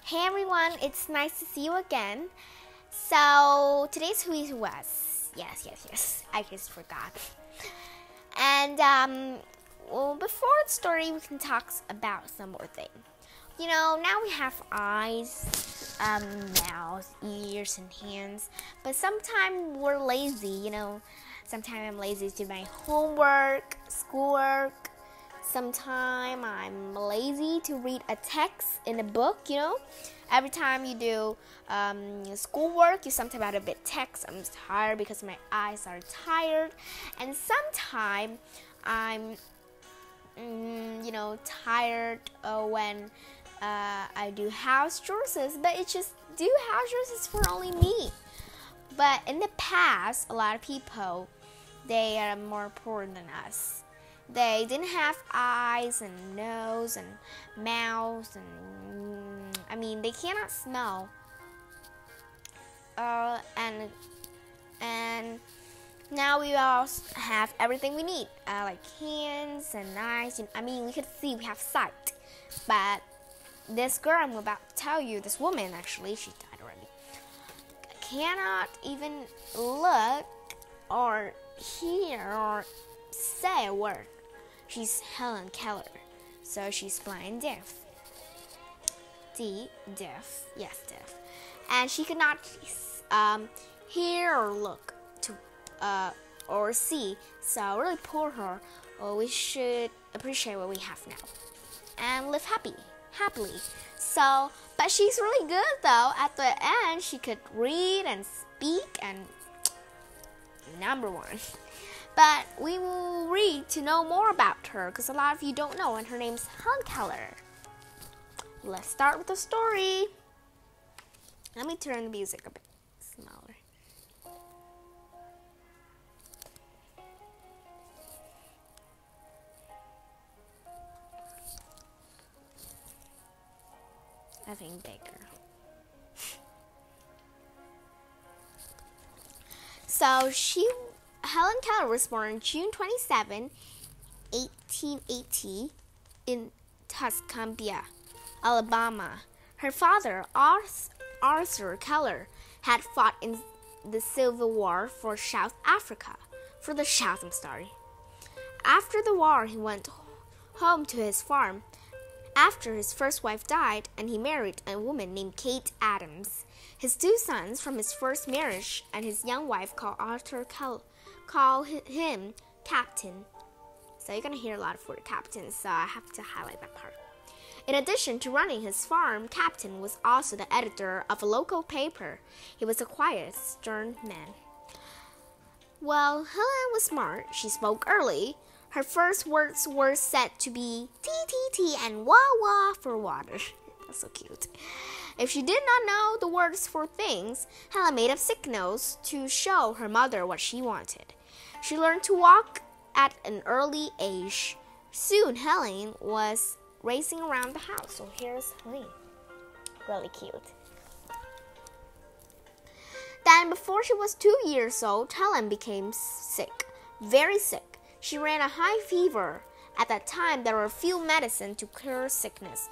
Hey everyone, it's nice to see you again. So today's Who Is Was. Yes, I just forgot. And before the story, we can talk about some more things. Now we have eyes, mouth, ears, and hands. But sometimes we're lazy, Sometimes I'm lazy to do my homework, schoolwork. Sometimes I'm lazy to read a text in a book, Every time you do schoolwork, you sometimes add a bit text. I'm tired because my eyes are tired. And sometimes I'm, tired when I do house chores. But it's just do house chores for only me. But in the past, a lot of people, they are more poor than us. They didn't have eyes and nose and mouth and they cannot smell. And now we all have everything we need, like hands and eyes. We could see we have sight. But this girl I'm about to tell you, this woman actually, she died already, cannot even look or hear or say a word. She's Helen Keller, so she's blind deaf. Deaf. And she could not hear or look to or see, so really poor her. We should appreciate what we have now and live happily. So, but she's really good though. At the end, she could read and speak and number one. But we will read to know more about her because a lot of you don't know, and her name's Helen Keller. Let's start with the story. Let me turn the music a bit smaller. I think bigger. So Helen Keller was born on June 27, 1880 in Tuscumbia, Alabama. Her father, Arthur Keller, had fought in the Civil War for the South. After the war, he went home to his farm after his first wife died, and he married a woman named Kate Adams. His two sons from his first marriage and his young wife called Arthur Keller call him Captain. So you're going to hear a lot of word Captain, so I have to highlight that part. In addition to running his farm, Captain was also the editor of a local paper. He was a quiet, stern man. Well, Helen was smart. She spoke early. Her first words were said to be T and wah for water. That's so cute. If she did not know the words for things, Helen made up signals to show her mother what she wanted. She learned to walk at an early age. Soon, Helen was racing around the house. So here's Helen. Really cute. Then, before she was 2 years old, Helen became sick, very sick. She ran a high fever. At that time, there were few medicines to cure sickness.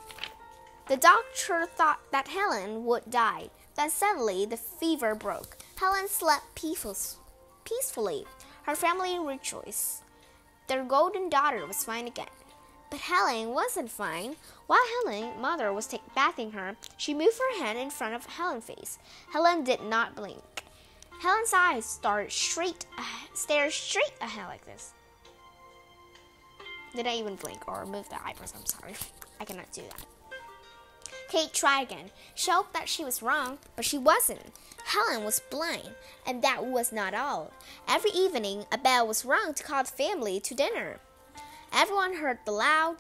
The doctor thought that Helen would die. Then suddenly, the fever broke. Helen slept peacefully. Her family rejoiced. Their golden daughter was fine again. But Helen wasn't fine. While Helen's mother was bathing her, she moved her hand in front of Helen's face. Helen did not blink. Helen's eyes stared straight ahead like this. Did I even blink or move the eyebrows? I'm sorry. I cannot do that. Kate tried again. She hoped that she was wrong, but she wasn't. Helen was blind, and that was not all. Every evening, a bell was rung to call the family to dinner. Everyone heard the loud,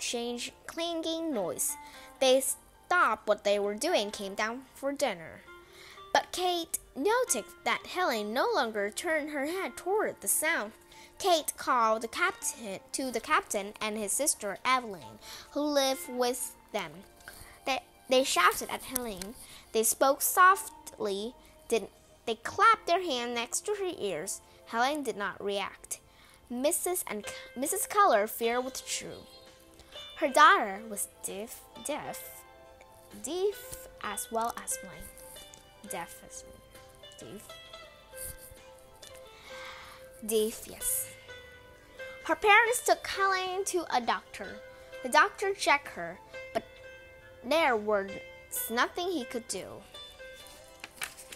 clanging noise. They stopped what they were doing and came down for dinner. But Kate noticed that Helen no longer turned her head toward the sound. Kate called the captain and his sister Evelyn, who lived with them. They shouted at Helen. They spoke softly. They clapped their hand next to her ears. Helen did not react. Mrs. Keller fear withdrew. Her daughter was deaf as well as blind. Deaf, yes. Her parents took Helen to a doctor. The doctor checked her, but there was nothing he could do.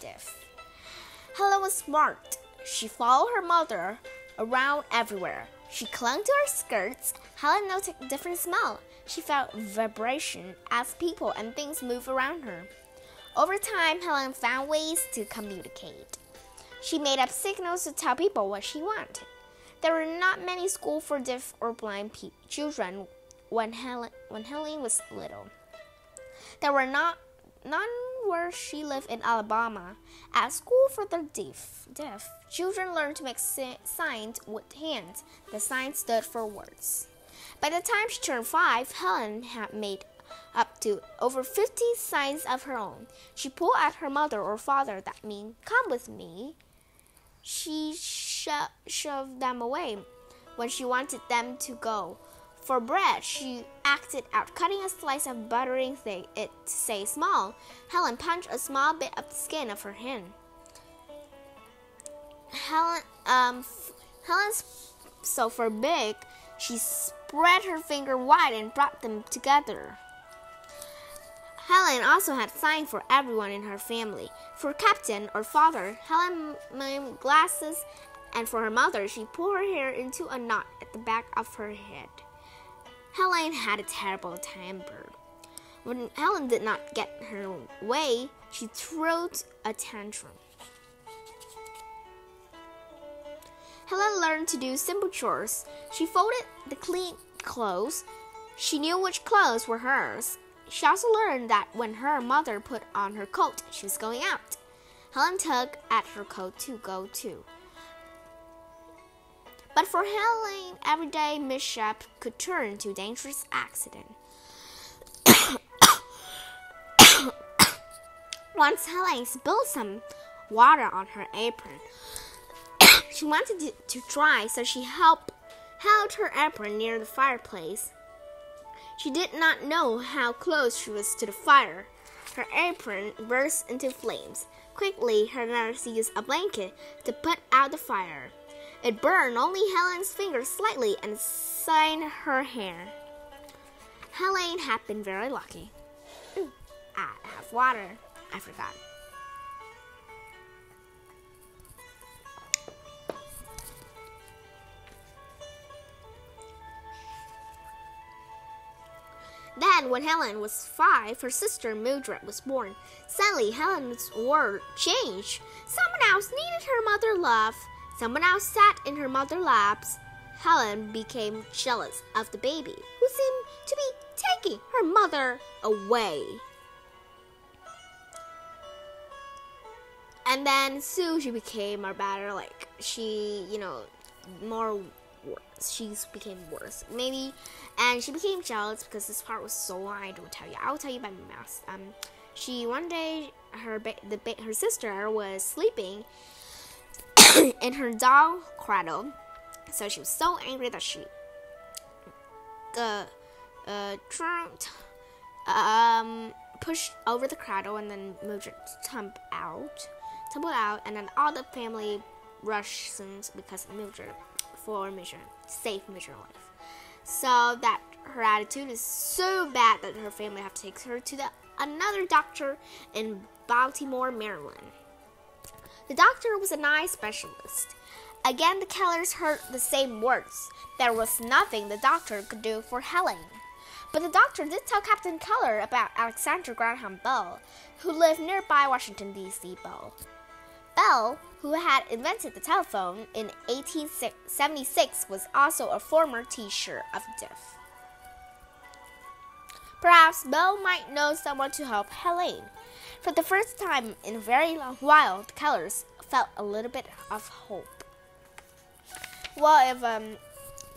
Deaf. Helen was smart. She followed her mother around everywhere. She clung to her skirts. Helen noticed a different smell. She felt vibration as people and things moved around her. Over time, Helen found ways to communicate. She made up signals to tell people what she wanted. There were not many schools for deaf or blind children when Helen was little. There were none where she lived in Alabama. At school for the deaf, children learned to make signs with hands. The signs stood for words. By the time she turned 5, Helen had made up to over 50 signs of her own. She pulled at her mother or father that mean, "Come with me." She shoved them away when she wanted them to go. For bread, she acted out cutting a slice of buttering it to say small. Helen punched a small bit of the skin of her hand. Helen's so for big, she spread her finger wide and brought them together. Helen also had signs for everyone in her family. For Captain or father, Helen made glasses, and for her mother, she pulled her hair into a knot at the back of her head. Helen had a terrible temper. When Helen did not get her way, she threw a tantrum. Helen learned to do simple chores. She folded the clean clothes. She knew which clothes were hers. She also learned that when her mother put on her coat, she was going out. Helen tugged at her coat to go too. But for Helen, everyday mishap could turn to dangerous accident. Once Helen spilled some water on her apron. She wanted to dry, so she held her apron near the fireplace. She did not know how close she was to the fire. Her apron burst into flames. Quickly, her nurse used a blanket to put out the fire. It burned only Helen's fingers slightly and stained her hair. Helen had been very lucky. I have water. I forgot. Then, when Helen was 5, her sister Mildred was born. Suddenly, Helen's world changed. Someone else needed her mother's love. Someone else sat in her mother's laps. Helen became jealous of the baby, who seemed to be taking her mother away. And then soon she became better, she became worse. And she became jealous because this part was so long. I don't tell you. I'll tell you by my mouth. One day her sister was sleeping in her doll cradle, so she was so angry that she pushed over the cradle, and then Mildred tumbled out, and then all the family rushed because Mildred saved Mildred's life. So that her attitude is so bad that her family have to take her to another doctor in Baltimore, Maryland. The doctor was an eye specialist. Again, the Kellers heard the same words. There was nothing the doctor could do for Helen. But the doctor did tell Captain Keller about Alexander Graham Bell, who lived nearby Washington, D.C. Bell, who had invented the telephone in 1876, was also a former teacher of deaf. Perhaps Bell might know someone to help Helen. For the first time in a very long while, the Kellers felt a little bit of hope. Well,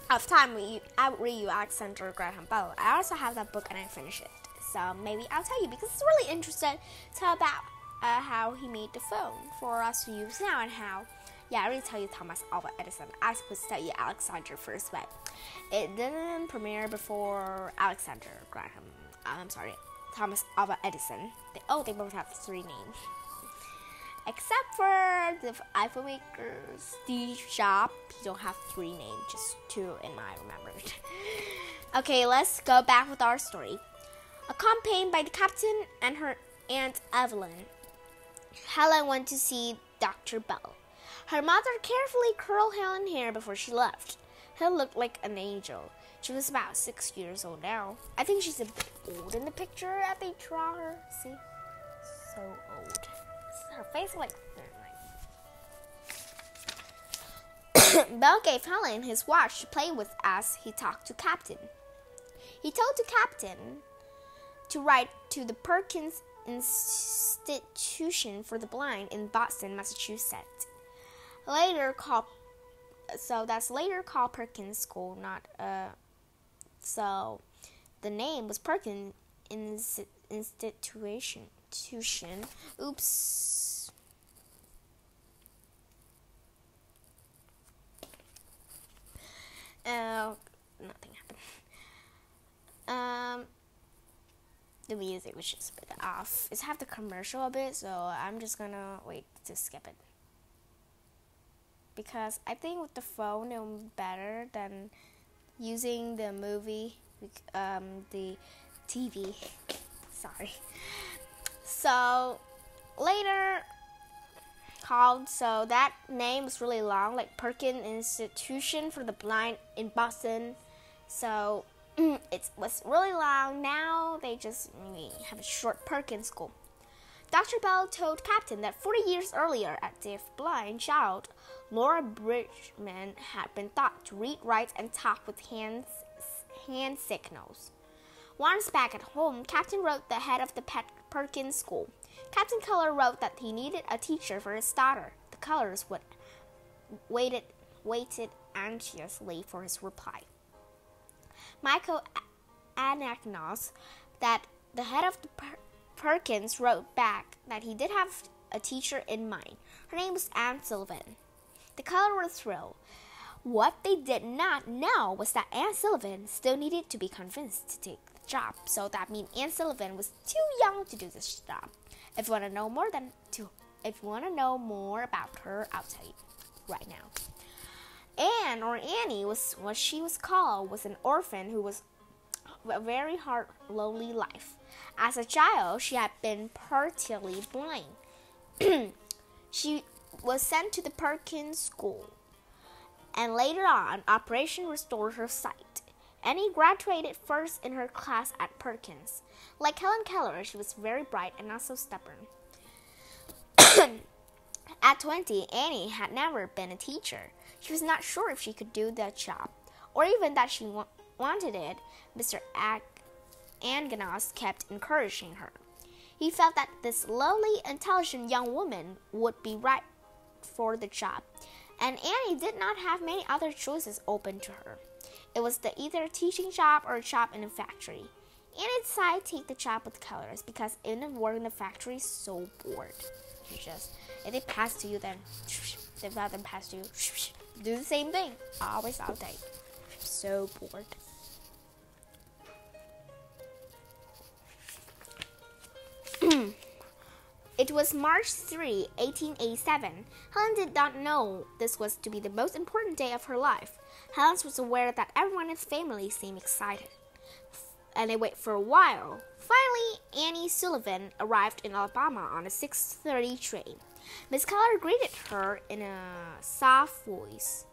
if time I would read you Alexander Graham Bell. I also have that book and I finished it, so maybe I'll tell you because it's really interesting to about how he made the phone for us to use now and how. Yeah, I already tell you Thomas Alva Edison. I was supposed to tell you Alexander first, but it didn't premiere before Alexander Graham. I'm sorry. Thomas Alva Edison. They both have 3 names. Except for the iPhone maker, Steve Jobs, he don't have 3 names, just 2 in my remembered. Okay, let's go back with our story. Accompanied by the captain and her Aunt Evelyn, Helen went to see Dr. Bell. Her mother carefully curled Helen's hair before she left. Helen looked like an angel. She was about 6 years old now. I think she's a bit old in the picture that they draw her. See? So old. Her face like... Bell gave Helen his watch to play with as he talked to Captain. He told the Captain to write to the Perkins Institution for the Blind in Boston, Massachusetts. That's later called Perkins School, so the name was Perkins Institution. Oops. Nothing happened. The music was just a bit off. It's half the commercial a bit, so I'm just gonna wait to skip it. Because I think with the phone it will be better than using the movie, the TV. Sorry. So later called, so that name was really long, like Perkins Institution for the Blind in Boston. So it was really long. Now they just have a short Perkins School. Dr. Bell told Captain that 40 years earlier, a deaf blind child, Laura Bridgman, had been taught to read, write, and talk with hand signals. Once back at home, Captain wrote the head of the Perkins School. Captain Keller wrote that he needed a teacher for his daughter. The Kellers waited anxiously for his reply. Michael Anagnos, that the head of the Perkins, wrote back that he did have a teacher in mind. Her name was Anne Sullivan. The Keller were thrilled. What they did not know was that Anne Sullivan still needed to be convinced to take the job. So that means Anne Sullivan was too young to do this job. If you want to know more about her, I'll tell you right now. Anne, or Annie, was what she was called, was an orphan who was a very hard, lonely life. As a child, she had been partially blind. She was sent to the Perkins School, and later on, Operation restored her sight. Annie graduated first in her class at Perkins. Like Helen Keller, she was very bright and not so stubborn. At 20, Annie had never been a teacher. She was not sure if she could do the job, or even that she wanted it. Mr. Anganos kept encouraging her. He felt that this lovely, intelligent young woman would be right for the job, and Annie did not have many other choices open to her. It was either a teaching job or a job in a factory. Annie decided to take the job with Kellers because in the work in the factory is so bored. If they pass to you, then if not, then pass to you. Do the same thing, always all day. So bored. It was March 3, 1887. Helen did not know this was to be the most important day of her life. Helen was aware that everyone in his family seemed excited, and they waited for a while. Finally, Annie Sullivan arrived in Alabama on a 6:30 train. Miss Keller greeted her in a soft voice.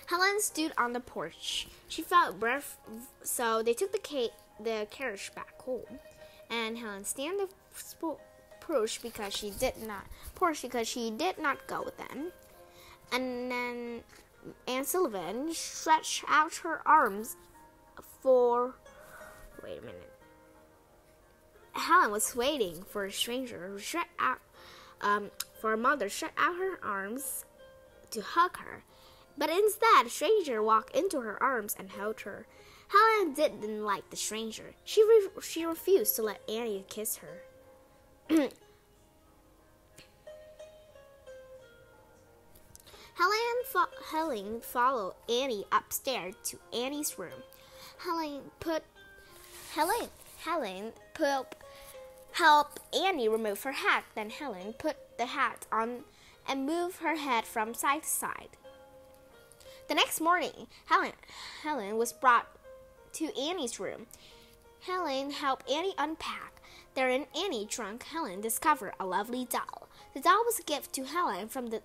Helen stood on the porch. She felt breath, so they took the carriage back home. And Helen stayed on the porch because she did not go with them. And then Anne Sullivan stretched out her arms for. Wait a minute. Helen was waiting for a stranger who for a mother stretched out her arms to hug her. But instead, a stranger walked into her arms and held her. Helen didn't like the stranger. She refused to let Annie kiss her. Helen followed Annie upstairs to Annie's room. Helen helped Annie remove her hat. Then Helen put the hat on and moved her head from side to side. The next morning, Helen was brought to Annie's room. Helen helped Annie unpack. There in Annie's trunk, Helen discovered a lovely doll. The doll was a gift to Helen from the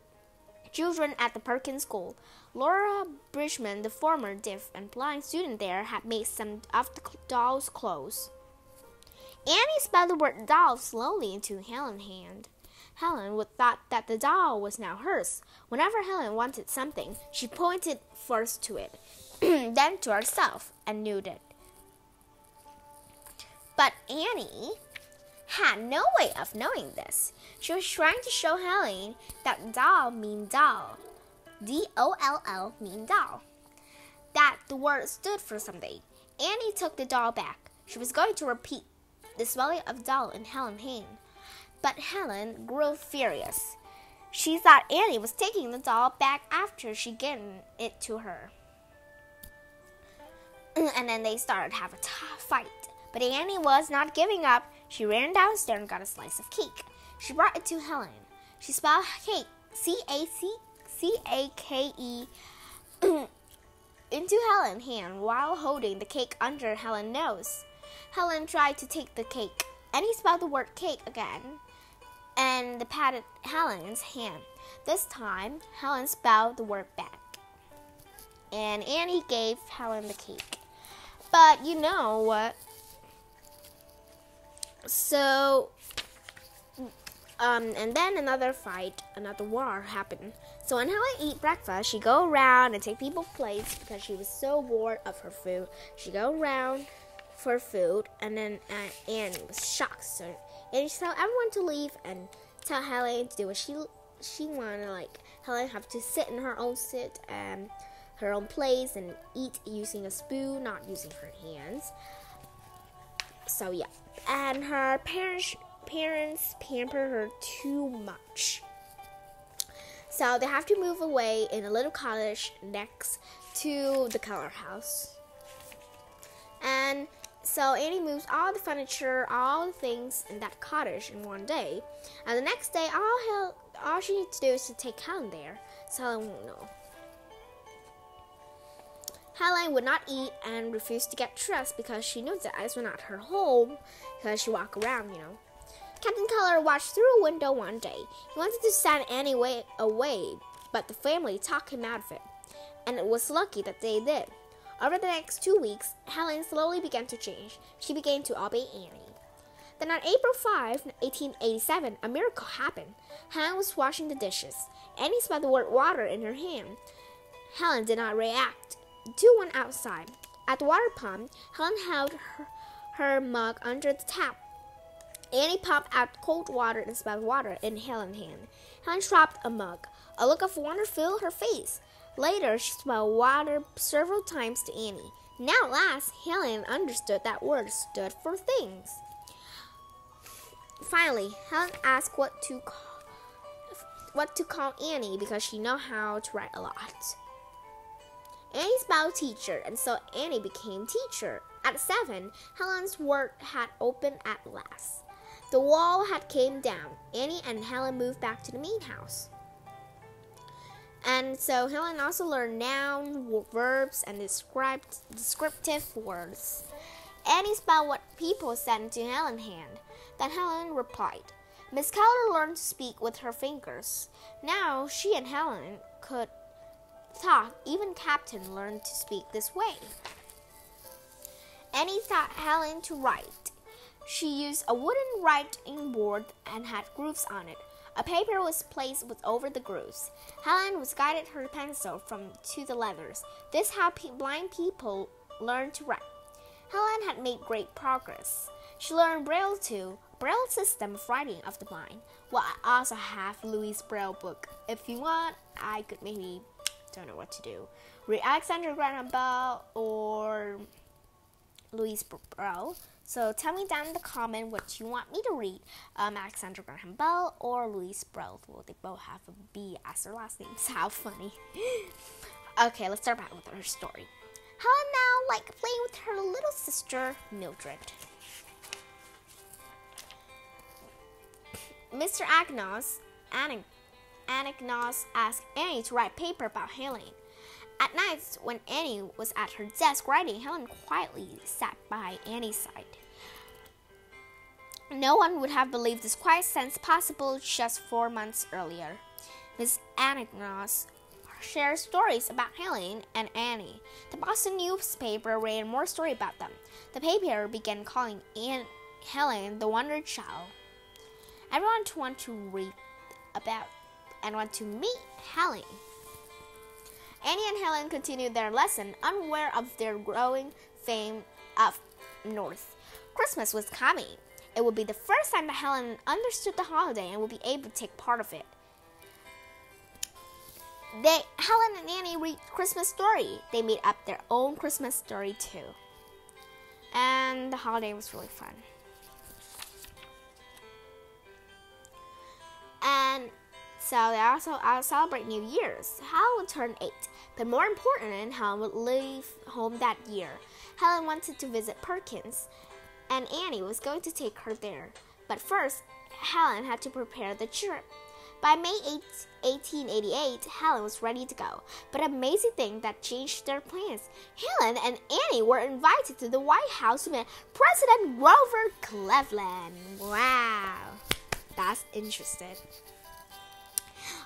children at the Perkins School. Laura Bridgman, the former deaf and blind student there, had made some of the doll's clothes. Annie spelled the word doll slowly into Helen's hand. Helen would thought that the doll was now hers. Whenever Helen wanted something, she pointed first to it, then to herself, and knew it. But Annie had no way of knowing this. She was trying to show Helen that doll means doll. D-O-L-L mean doll. That the word stood for something. Annie took the doll back. She was going to repeat the spelling of doll in Helen's hand. But Helen grew furious. She thought Annie was taking the doll back after she given it to her. And then they started to have a tough fight. But Annie was not giving up. She ran downstairs and got a slice of cake. She brought it to Helen. She spelled cake, C-A-C-A-K-E, into Helen's hand while holding the cake under Helen's nose. Helen tried to take the cake. Annie spelled the word cake again and patted Helen's hand. This time, Helen spelled the word back. And Annie gave Helen the cake. But you know what? And then another war happened. So when Helen eat breakfast, she go around and take people's plates because she was so bored of her food. She go around for food, and then Annie was shocked. So Annie told everyone to leave and tell Helen to do what she wanted. Like Helen have to sit in her own her own place and eat using a spoon, not using her hands. So yeah, and her parents pamper her too much. So they have to move away in a little cottage next to the Keller house. And so Annie moves all the furniture, all the things in that cottage in one day. And the next day, all she needs to do is to take Helen there, so Helen won't know. Helen would not eat and refused to get dressed because she knew that this was not her home because she walked around, Captain Keller watched through a window one day. He wanted to send Annie away, but the family talked him out of it, and it was lucky that they did. Over the next 2 weeks, Helen slowly began to change. She began to obey Annie. Then on April 5, 1887, a miracle happened. Helen was washing the dishes. Annie smelled the word water in her hand. Helen did not react. The two went outside. At the water pump, Helen held her mug under the tap. Annie popped out cold water and smelled water in Helen's hand. Helen dropped a mug. A look of wonder filled her face. Later, she smelled water several times to Annie. Now at last, Helen understood that words stood for things. Finally, Helen asked what to call Annie because she knew how to write a lot. Annie spelled teacher, and so Annie became teacher. At 7, Helen's world had opened at last. The wall had came down. Annie and Helen moved back to the main house. And so Helen also learned noun, verbs, and descriptive words. Annie spelled what people said into Helen's hand. Then Helen replied. Miss Keller learned to speak with her fingers. Now she and Helen could talk. Even Captain learned to speak this way. Annie taught Helen to write. She used a wooden writing board and had grooves on it. A paper was placed over the grooves. Helen was guided her pencil to the letters. This is how blind people learn to write. Helen had made great progress. She learned Braille too, Braille system of writing of the blind. Well, I also have Louis' Braille book. If you want, I could don't know what to do. Read Alexander Graham Bell or Louise Bro. So tell me down in the comment what you want me to read, Alexander Graham Bell or Louise Bro. Well, they both have a B as their last names. How funny. Okay, let's start back with her story. Helen now liked playing with her little sister, Mildred. Mr. Anagnos asked Annie to write paper about Helen. At nights, when Annie was at her desk writing, Helen quietly sat by Annie's side. No one would have believed this quiet sense possible just 4 months earlier. Miss Anagnos shared stories about Helen and Annie. The Boston newspaper ran more stories about them. The paper began calling Helen the Wonder Child. Everyone wanted to read about and want to meet Helen. Annie and Helen continued their lesson, unaware of their growing fame up north. Christmas was coming. It would be the first time that Helen understood the holiday and would be able to take part of it. Helen and Annie read Christmas story. They made up their own Christmas story too. And the holiday was really fun. And so they also celebrate New Year's. Helen would turn 8, but more important, Helen would leave home that year. Helen wanted to visit Perkins, and Annie was going to take her there. But first, Helen had to prepare the trip. By May 1888, Helen was ready to go. But an amazing thing that changed their plans. Helen and Annie were invited to the White House to meet President Grover Cleveland. Wow, that's interesting.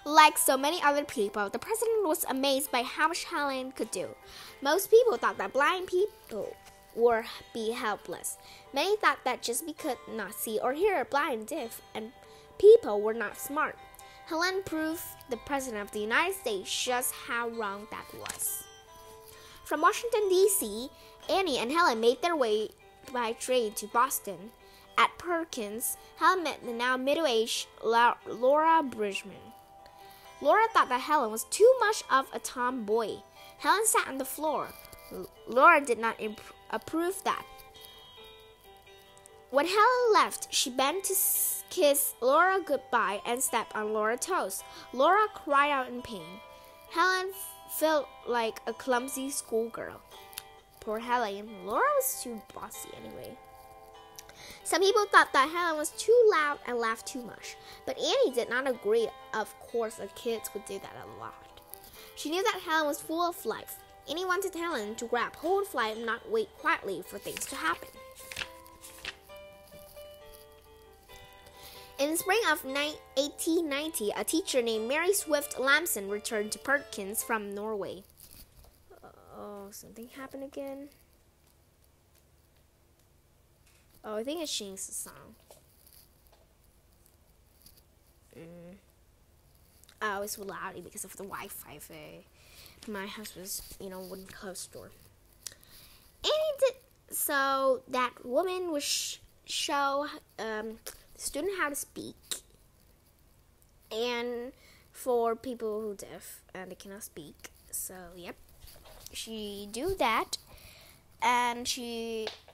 Like so many other people, the president was amazed by how much Helen could do. Most people thought that blind people would be helpless. Many thought that just because not see or hear, blind, deaf, and people were not smart. Helen proved the President of the United States just how wrong that was. From Washington, D.C., Annie and Helen made their way by train to Boston. At Perkins, Helen met the now middle-aged Laura Bridgman. Laura thought that Helen was too much of a tomboy. Helen sat on the floor. Laura did not approve that. When Helen left, she bent to kiss Laura goodbye and stepped on Laura's toes. Laura cried out in pain. Helen felt like a clumsy schoolgirl. Poor Helen. Laura was too bossy anyway. Some people thought that Helen was too loud and laughed too much, but Annie did not agree. Of course, the kids would do that a lot. She knew that Helen was full of life. Annie wanted Helen to grab hold of life and not wait quietly for things to happen. In the spring of 1890, a teacher named Mary Swift Lamson returned to Perkins from Norway. Oh, something happened again. Oh, I think it changed the sound. Oh, it's loud because of the Wi-Fi. My house was, wooden closed door. So that woman would show the student how to speak. And for people who are deaf and they cannot speak. So, yep. She do that. And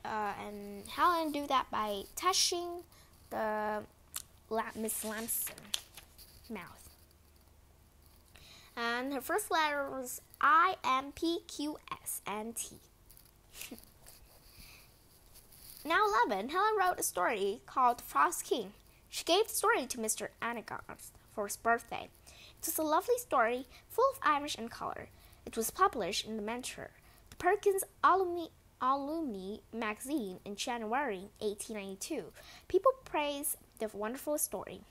and Helen do that by touching the Miss Lamson mouth. And her first letter was IMPQSNT. Now 11, Helen wrote a story called The Frost King. She gave the story to Mr. Anagnos for his birthday. It was a lovely story, full of Irish and color. It was published in the Mentor, the Perkins Alumni magazine in January 1892. People praised the wonderful story.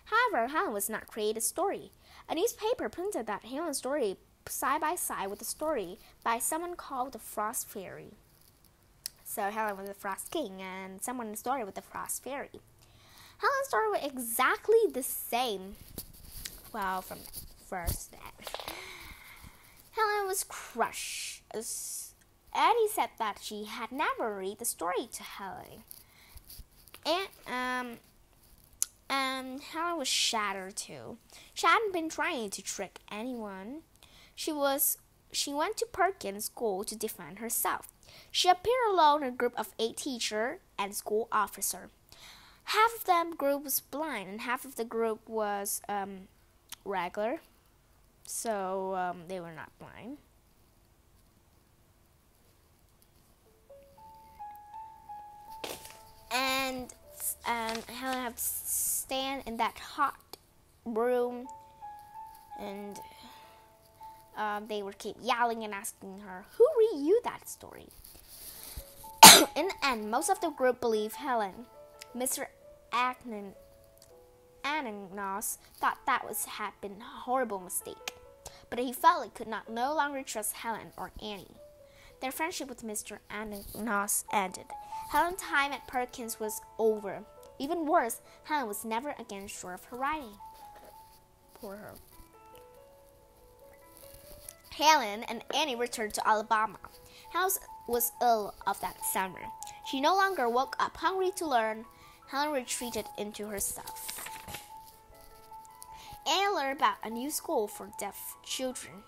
However, Helen was not created a story. A newspaper printed that Helen's story side by side with a story by someone called the Frost Fairy. So Helen was the Frost King and someone's story with the Frost Fairy. Helen's story was exactly the same. Well, from the first day. Helen was crushed. Annie said that she had never read the story to Helen. And Helen was shattered too. She hadn't been trying to trick anyone. She was she went to Perkins School to defend herself. She appeared alone in a group of 8 teachers and school officers. Half of the group was blind and half of the group was regular, so they were not blind. And Helen had to stand in that hot room, and they would keep yelling and asking her, "Who read you that story?" In the end, most of the group believed Helen. Mr. Ananas thought that had been a horrible mistake, but he felt he could no longer trust Helen or Annie. Their friendship with Mr. Ananas ended. Helen's time at Perkins was over. Even worse, Helen was never again sure of her writing. Poor her. Helen and Annie returned to Alabama. Helen was ill of that summer. She no longer woke up hungry to learn. Helen retreated into herself. Annie learned about a new school for deaf children.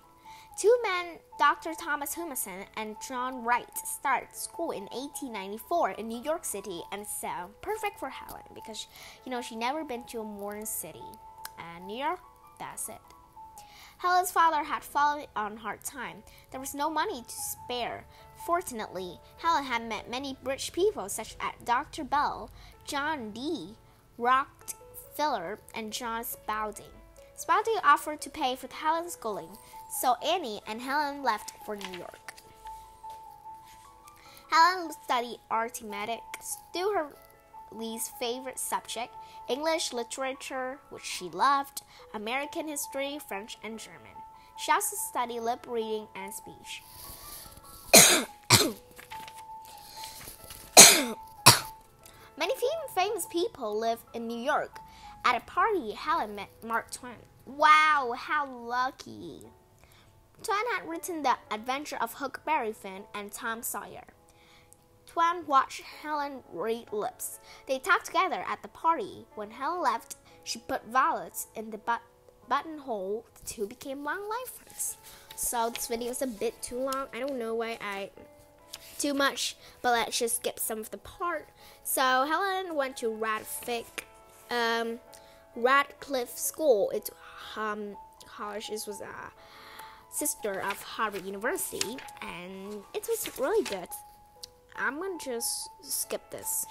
2 men, Dr. Thomas Humason and John Wright, started school in 1894 in New York City, and so perfect for Helen because, she'd never been to a modern city. And New York, that's it. Helen's father had fallen on hard time. There was no money to spare. Fortunately, Helen had met many rich people such as Dr. Bell, John D. Rockefeller, and John Spaulding. Spaulding offered to pay for Helen's schooling, so Annie and Helen left for New York. Helen studied arithmetic, still her least favorite subject, English literature, which she loved, American history, French, and German. She also studied lip reading and speech. Many famous people live in New York. At a party, Helen met Mark Twain. Wow, how lucky! Twain had written The Adventure of Huckleberry Finn and Tom Sawyer. Twain watched Helen read lips. They talked together at the party. When Helen left, she put violets in the buttonhole. The two became long life friends. So this video is a bit too long. I don't know why too much, but let's just skip some of the part. So Helen went to Radcliffe School. It's college. It was a sister of Harvard University, and it was really good. I'm gonna just skip this.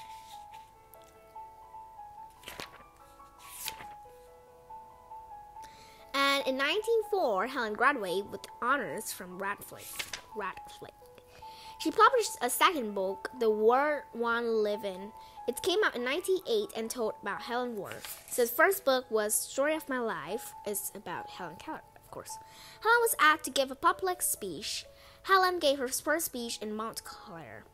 And in 1904, Helen graduated with honors from Radcliffe. She published a second book, The World One Live In. It came out in 1908 and told about Helen Ward. So the first book was Story of My Life. It's about Helen Keller, of course. Helen was asked to give a public speech. Helen gave her first speech in Montclair.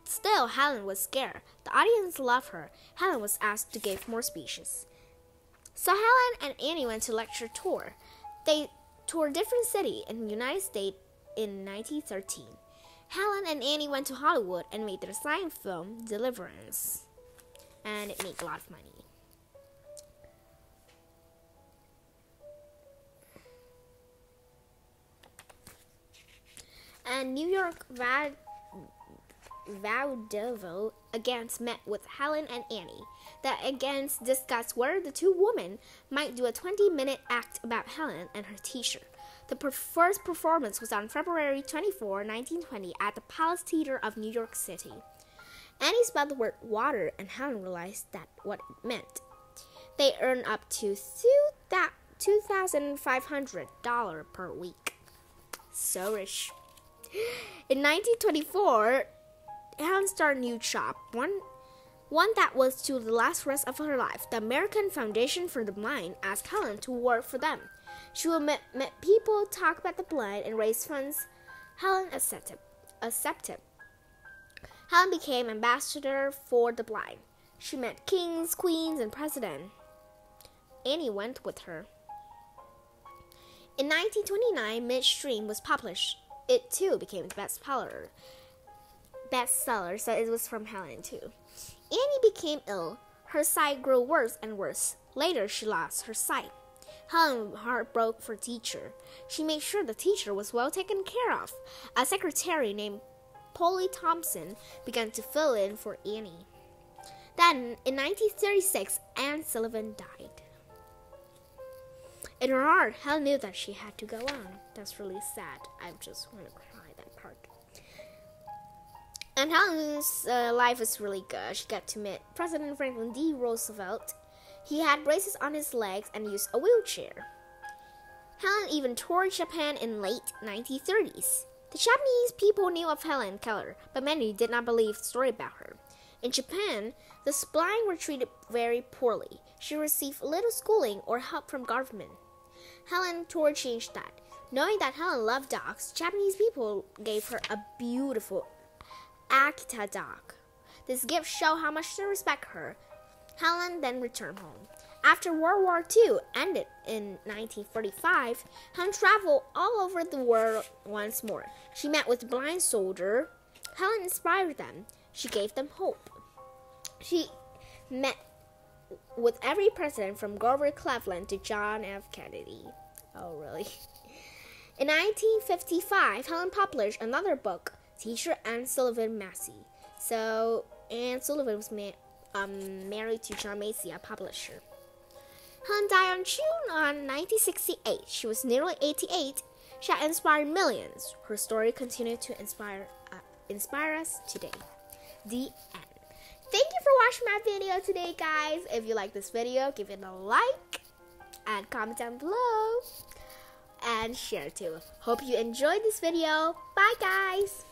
Still, Helen was scared. The audience loved her. Helen was asked to give more speeches. So Helen and Annie went to lecture tour. They toured different cities in the United States in 1913. Helen and Annie went to Hollywood and made their silent film, Deliverance. And it made a lot of money. And New York vaudeville against met with Helen and Annie. That against discussed whether the two women might do a 20-minute act about Helen and her teacher. The first performance was on February 24, 1920 at the Palace Theater of New York City. Annie spelled the word water and Helen realized what it meant. They earned up to $2,500 per week. So rich. In 1924, Helen started a new job, one that was to last the rest of her life. The American Foundation for the Blind asked Helen to work for them. She would meet people, talk about the blind, and raise funds. Helen accepted. Helen became ambassador for the blind. She met kings, queens, and presidents. Annie went with her. In 1929, Midstream was published. It too became a bestseller, so it was from Helen too. Annie became ill. Her sight grew worse and worse. Later, she lost her sight. Helen's heart broke for teacher. She made sure the teacher was well taken care of. A secretary named Polly Thompson began to fill in for Annie. Then, in 1936, Anne Sullivan died. In her heart, Helen knew that she had to go on. That's really sad. I just want to cry that part. And Helen's life was really good. She got to meet President Franklin D. Roosevelt. He had braces on his legs and used a wheelchair. Helen even toured Japan in late 1930s. The Japanese people knew of Helen Keller, but many did not believe the story about her. In Japan, the blind were treated very poorly. She received little schooling or help from government. Helen's tour changed that. Knowing that Helen loved dogs, Japanese people gave her a beautiful Akita dog. This gift showed how much they respect her. Helen then returned home. After World War II ended in 1945, Helen traveled all over the world once more. She met with blind soldiers. Helen inspired them. She gave them hope. She met with every president from Grover Cleveland to John F. Kennedy. Oh, really? In 1955, Helen published another book, Teacher Anne Sullivan Massey. So, Anne Sullivan was married to John Massey, a publisher. Helen died on June 1968. She was nearly 88. She had inspired millions. Her story continued to inspire us today. The end. Thank you for watching my video today, guys. If you like this video, give it a like and comment down below and share too. Hope you enjoyed this video. Bye, guys.